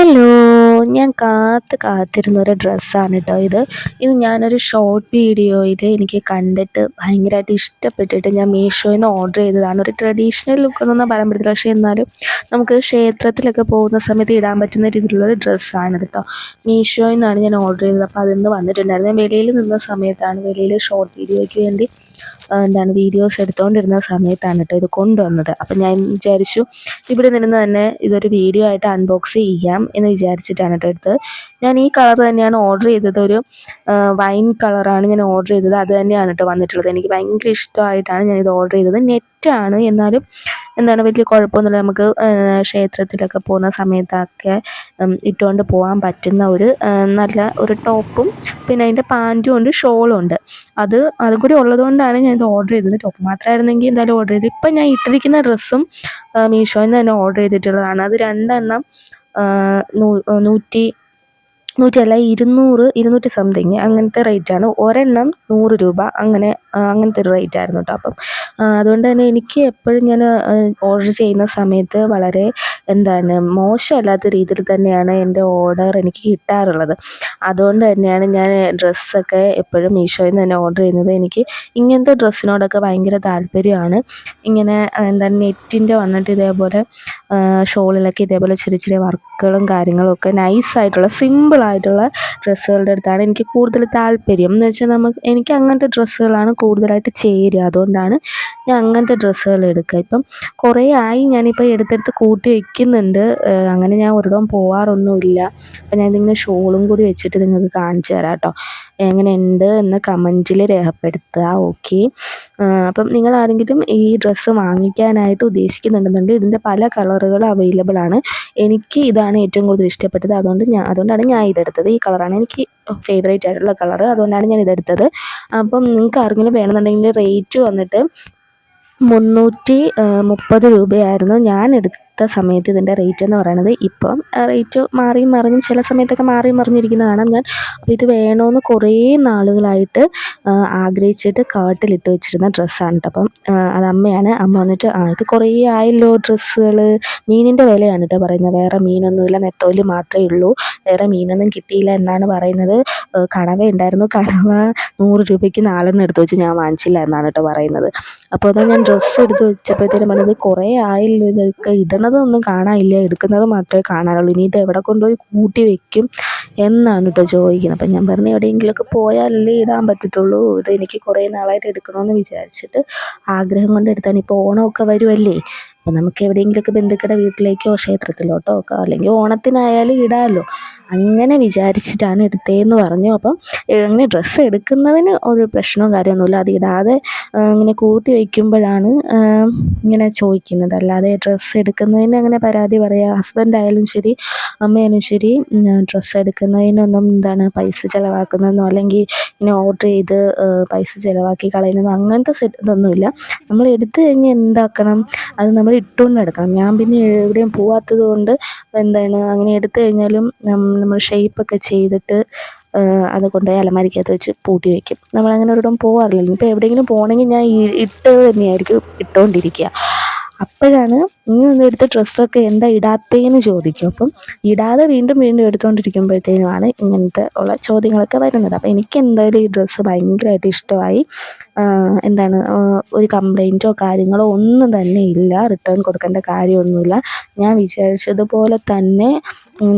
Hello, ഞാൻ കാത്തിരുന്നൊരു ഡ്രസ്സാണ് കേട്ടോ ഇത് ഞാനൊരു ഷോർട്ട് വീഡിയോയിൽ എനിക്ക് കണ്ടിട്ട് ഭയങ്കരമായിട്ട് ഇഷ്ടപ്പെട്ടിട്ട് ഞാൻ മീഷോയിൽ നിന്ന് ഓർഡർ ചെയ്തതാണ്. ഒരു ട്രഡീഷണൽ ലുക്കൊന്നും പറയാൻ പറ്റത്തില്ല, പക്ഷേ എന്നാലും നമുക്ക് ക്ഷേത്രത്തിലൊക്കെ പോകുന്ന സമയത്ത് ഇടാൻ പറ്റുന്ന രീതിയിലുള്ളൊരു ഡ്രസ്സാണ് കേട്ടോ. മീഷോയിൽ നിന്നാണ് ഞാൻ ഓർഡർ ചെയ്തത്. അപ്പോൾ അതിന്ന് വന്നിട്ടുണ്ടായിരുന്നു. ഞാൻ വെളിയിൽ നിന്ന സമയത്താണ്, വെളിയിൽ ഷോർട്ട് വീഡിയോയ്ക്ക് വേണ്ടി വീഡിയോസ് എടുത്തുകൊണ്ടിരുന്ന സമയത്താണ് കേട്ടോ ഇത് കൊണ്ടുവന്നത്. അപ്പം ഞാൻ വിചാരിച്ചു ഇവിടെ നിന്ന് തന്നെ ഇതൊരു വീഡിയോ ആയിട്ട് അൺബോക്സ് ചെയ്യാം എന്ന് വിചാരിച്ചിട്ടാണ് കേട്ടോ എടുത്തത്. ഞാൻ ഈ കളർ തന്നെയാണ് ഓർഡർ ചെയ്തത്. ഒരു വൈൻ കളറാണ് ഞാൻ ഓർഡർ ചെയ്തത്. അത് തന്നെയാണ് കേട്ടോ വന്നിട്ടുള്ളത്. എനിക്ക് ഭയങ്കര ഇഷ്ടമായിട്ടാണ് ഞാനിത് ഓർഡർ ചെയ്തത്. നെറ്റാണ്, എന്നാലും വലിയ കുഴപ്പമൊന്നുമില്ല. നമുക്ക് ക്ഷേത്രത്തിലൊക്കെ പോകുന്ന സമയത്തൊക്കെ ഇട്ടുകൊണ്ട് പോകാൻ പറ്റുന്ന ഒരു നല്ല ഒരു ടോപ്പും പിന്നെ അതിൻ്റെ പാൻറ്റും ഉണ്ട്, ഷോളും ഉണ്ട്. അതും കൂടി ഉള്ളതുകൊണ്ടാണ് ഞാനിത് ഓർഡർ ചെയ്തത്. ടോപ്പ് മാത്രമായിരുന്നെങ്കിൽ എന്തായാലും ഓർഡർ ചെയ്തത്. ഇപ്പം ഞാൻ ഇട്ടിരിക്കുന്ന ഡ്രസ്സും മീഷോയിൽ നിന്ന് തന്നെ ഓർഡർ ചെയ്തിട്ടുള്ളതാണ്. അത് രണ്ടെണ്ണം 200 സംതിങ് അങ്ങനത്തെ റേറ്റാണ്. ഒരെണ്ണം 100 രൂപ അങ്ങനത്തെ ഒരു റേറ്റായിരുന്നു കേട്ടോ. അപ്പം അതുകൊണ്ട് തന്നെ എനിക്ക് എപ്പോഴും ഞാൻ ഓർഡർ ചെയ്യുന്ന സമയത്ത് വളരെ മോശമല്ലാത്ത രീതിയിൽ തന്നെയാണ് എൻ്റെ ഓർഡർ എനിക്ക് കിട്ടാറുള്ളത്. അതുകൊണ്ട് തന്നെയാണ് ഞാൻ ഡ്രസ്സൊക്കെ എപ്പോഴും മീഷോയിൽ നിന്ന് തന്നെ ഓർഡർ ചെയ്യുന്നത്. എനിക്ക് ഇങ്ങനത്തെ ഡ്രസ്സിനോടൊക്കെ ഭയങ്കര താല്പര്യമാണ്. ഇങ്ങനെ നെറ്റിൻ്റെ വന്നിട്ട് ഇതേപോലെ ഷോളിലൊക്കെ ഇതേപോലെ ചെറിയ ചെറിയ വർക്കുകളും കാര്യങ്ങളും ഒക്കെ നൈസായിട്ടുള്ള സിമ്പിളായിട്ടുള്ള ഡ്രസ്സുകളുടെ അടുത്താണ് എനിക്ക് കൂടുതൽ താല്പര്യം. എന്ന് വെച്ചാൽ എനിക്ക് അങ്ങനത്തെ ഡ്രസ്സുകളാണ് കൂടുതലായിട്ട് ചേരുക. അതുകൊണ്ടാണ് ഞാൻ അങ്ങനത്തെ ഡ്രസ്സുകൾ എടുക്കുക. ഇപ്പം കുറേ ആയി ഞാനിപ്പോൾ എടുത്തെടുത്ത് കൂട്ടി വയ്ക്കുന്നുണ്ട്. അങ്ങനെ ഞാൻ ഒരിടവും പോവാറൊന്നുമില്ല. അപ്പം ഞാൻ ഇതിങ്ങനെ ഷോളും കൂടി വെച്ചിട്ട് നിങ്ങൾക്ക് കാണിച്ചു തരാം കേട്ടോ. എങ്ങനെയുണ്ട് എന്ന് കമൻറ്റിൽ രേഖപ്പെടുത്തുക. ഓക്കെ, അപ്പം നിങ്ങൾ ആരെങ്കിലും ഈ ഡ്രസ്സ് വാങ്ങിക്കാനായിട്ട് ഉദ്ദേശിക്കുന്നുണ്ടെന്നുണ്ടെങ്കിൽ ഇതിൻ്റെ പല കളറുകൾ അവൈലബിൾ ആണ്. എനിക്ക് ഇതാണ് ഏറ്റവും കൂടുതൽ ഇഷ്ടപ്പെട്ടത്. അതുകൊണ്ടാണ് ഞാൻ ഇതെടുത്തത്. ഈ കളറാണ് എനിക്ക് ഫേവറേറ്റ് ആയിട്ടുള്ള കളറ്. അതുകൊണ്ടാണ് ഞാൻ ഇതെടുത്തത്. അപ്പം നിങ്ങൾക്ക് ആർക്കെങ്കിലും വേണമെന്നുണ്ടെങ്കിൽ റേറ്റ് വന്നിട്ട് 330 രൂപയായിരുന്നു ഞാൻ എടുത്ത സമയത്ത് ഇതിൻ്റെ റേറ്റ് എന്ന് പറയുന്നത്. ഇപ്പം റേറ്റ് മാറിയും മറിഞ്ഞും ചില സമയത്തൊക്കെ മാറിയും മറിഞ്ഞിരിക്കുന്ന കാണാം ഞാൻ. അപ്പോൾ ഇത് വേണമെന്ന് കുറേ നാളുകളായിട്ട് ആഗ്രഹിച്ചിട്ട് കാർട്ടിലിട്ട് വെച്ചിരുന്ന ഡ്രസ്സാണ് കേട്ടോ. അപ്പം അത് അമ്മയാണ്. അമ്മ വന്നിട്ട് ഇത് കുറേ ആയല്ലോ ഡ്രസ്സുകൾ, മീനിൻ്റെ വിലയാണ് കേട്ടോ പറയുന്നത്. വേറെ മീനൊന്നുമില്ല, നെത്തോലി മാത്രമേ ഉള്ളൂ, വേറെ മീനൊന്നും കിട്ടിയില്ല എന്നാണ് പറയുന്നത്. കണവ ഉണ്ടായിരുന്നു, കണവ 100 രൂപയ്ക്ക് 4 എടുത്ത് വെച്ച് ഞാൻ വാങ്ങിച്ചില്ല എന്നാണ് കേട്ടോ പറയുന്നത്. അപ്പോൾ അത് ഞാൻ ഡ്രസ്സ് എടുത്ത് വെച്ചപ്പോഴത്തേനും പറഞ്ഞത് കുറേ ആയല്ലോ, ഇതൊക്കെ ഇടണതൊന്നും കാണാനില്ല, എടുക്കുന്നത് മാത്രമേ കാണാനുള്ളൂ, ഇനി ഇത് എവിടെ കൊണ്ടുപോയി കൂട്ടി വെക്കും എന്നാണ് കേട്ടോ ചോദിക്കുന്നത്. അപ്പം ഞാൻ പറഞ്ഞു എവിടെയെങ്കിലുമൊക്കെ പോയാലല്ലേ ഇടാൻ പറ്റത്തുള്ളൂ, ഇത് എനിക്ക് കുറേ നാളായിട്ട് എടുക്കണമെന്ന് വിചാരിച്ചിട്ട് ആഗ്രഹം കൊണ്ട് എടുത്താണ്. ഇപ്പോൾ ഓണമൊക്കെ വരുമല്ലേ, അപ്പോൾ നമുക്ക് എവിടെയെങ്കിലുമൊക്കെ ബന്ധുക്കളുടെ വീട്ടിലേക്കോ ക്ഷേത്രത്തിലോട്ടോ ഒക്കെ അല്ലെങ്കിൽ ഓണത്തിനായാലും ഇടാമല്ലോ, അങ്ങനെ വിചാരിച്ചിട്ടാണ് എടുത്തതെന്ന് പറഞ്ഞു. അപ്പം അങ്ങനെ ഡ്രസ്സ് എടുക്കുന്നതിന് ഒരു പ്രശ്നവും കാര്യമൊന്നുമില്ല. അത് ഇടാതെ ഇങ്ങനെ കൂട്ടി വയ്ക്കുമ്പോഴാണ് ഇങ്ങനെ ചോദിക്കുന്നത്. അല്ലാതെ ഡ്രസ്സ് എടുക്കുന്നതിന് അങ്ങനെ പരാതി പറയുക, ഹസ്ബൻഡായാലും ശരി അമ്മയായാലും ശരി, ഡ്രസ്സ് എടുക്കുന്നതിനൊന്നും പൈസ ചിലവാക്കുന്നതെന്നോ അല്ലെങ്കിൽ ഇങ്ങനെ ഓർഡർ ചെയ്ത് പൈസ ചിലവാക്കി കളയുന്നതോ അങ്ങനത്തെ ഇതൊന്നുമില്ല. നമ്മൾ എടുത്തു കഴിഞ്ഞാൽ എന്താക്കണം, അത് നമ്മൾ ഇട്ടുകൊണ്ട് നടക്കണം. ഞാൻ പിന്നെ എവിടെയും പോവാത്തത് കൊണ്ട് അങ്ങനെ എടുത്തു കഴിഞ്ഞാലും നമ്മൾ ഷേപ്പൊക്കെ ചെയ്തിട്ട് അത് കൊണ്ടുപോയി അലമാരിക്കകത്ത് വെച്ച് പൂട്ടി വയ്ക്കും. നമ്മളങ്ങനെ ഒരിടം പോകാറില്ലല്ലോ. ഇപ്പോൾ എവിടെയെങ്കിലും പോകണമെങ്കിൽ ഞാൻ ഇട്ടത് തന്നെയായിരിക്കും ഇട്ടുകൊണ്ടിരിക്കുക. അപ്പോഴാണ് ഇനി എടുത്ത ഡ്രസ്സൊക്കെ എന്താ ഇടാത്തതെന്ന് ചോദിക്കും. അപ്പം ഇടാതെ വീണ്ടും വീണ്ടും എടുത്തുകൊണ്ടിരിക്കുമ്പോഴത്തേനുമാണ് ഇങ്ങനത്തെ ഉള്ള ചോദ്യങ്ങളൊക്കെ വരുന്നത്. അപ്പോൾ എനിക്ക് എന്തായാലും ഈ ഡ്രസ്സ് ഭയങ്കരമായിട്ട് ഇഷ്ടമായി. ഒരു കംപ്ലൈൻറ്റോ കാര്യങ്ങളോ ഒന്നും തന്നെ ഇല്ല, റിട്ടേൺ കൊടുക്കേണ്ട കാര്യമൊന്നുമില്ല. ഞാൻ വിചാരിച്ചതുപോലെ തന്നെ,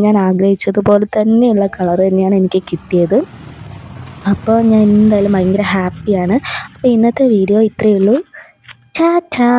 ഞാൻ ആഗ്രഹിച്ചതുപോലെ തന്നെയുള്ള കളർ തന്നെയാണ് എനിക്ക് കിട്ടിയത്. അപ്പോൾ ഞാൻ എന്തായാലും ഭയങ്കര ഹാപ്പിയാണ്. അപ്പോൾ ഇന്നത്തെ വീഡിയോ ഇത്രയേ ഉള്ളൂ. ടാറ്റാ.